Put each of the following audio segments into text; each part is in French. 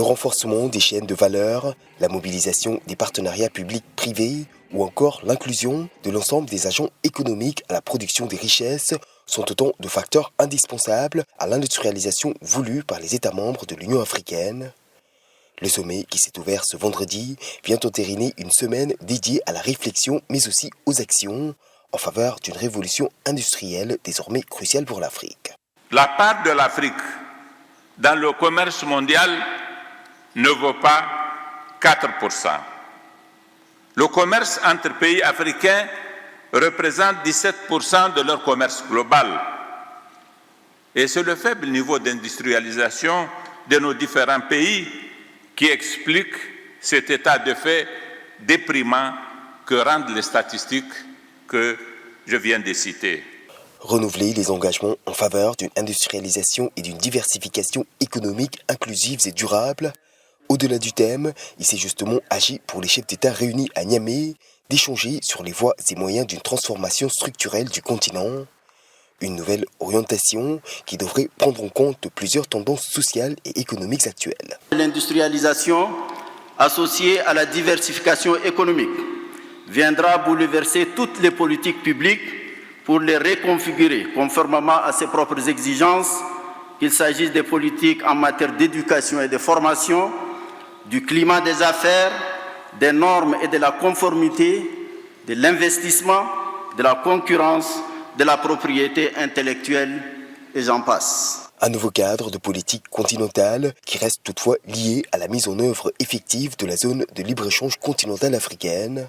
renforcement des chaînes de valeur, la mobilisation des partenariats publics-privés ou encore l'inclusion de l'ensemble des agents économiques à la production des richesses sont autant de facteurs indispensables à l'industrialisation voulue par les États membres de l'Union africaine. Le sommet qui s'est ouvert ce vendredi vient entériner une semaine dédiée à la réflexion mais aussi aux actions en faveur d'une révolution industrielle désormais cruciale pour l'Afrique. La part de l'Afrique dans le commerce mondial ne vaut pas 4%. Le commerce entre pays africains représente 17% de leur commerce global. Et c'est le faible niveau d'industrialisation de nos différents pays qui explique cet état de fait déprimant que rendent les statistiques que je viens de citer. Renouveler les engagements en faveur d'une industrialisation et d'une diversification économique inclusives et durables. Au-delà du thème, il s'est justement agi pour les chefs d'État réunis à Niamey d'échanger sur les voies et moyens d'une transformation structurelle du continent. Une nouvelle orientation qui devrait prendre en compte plusieurs tendances sociales et économiques actuelles. L'industrialisation associée à la diversification économique viendra bouleverser toutes les politiques publiques pour les reconfigurer conformément à ses propres exigences, qu'il s'agisse des politiques en matière d'éducation et de formation, du climat des affaires, des normes et de la conformité, de l'investissement, de la concurrence, de la propriété intellectuelle, et j'en passe. Un nouveau cadre de politique continentale qui reste toutefois lié à la mise en œuvre effective de la zone de libre-échange continentale africaine.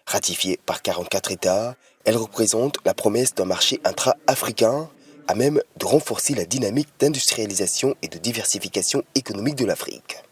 Ratifiée par 44 États, elle représente la promesse d'un marché intra-africain à même de renforcer la dynamique d'industrialisation et de diversification économique de l'Afrique.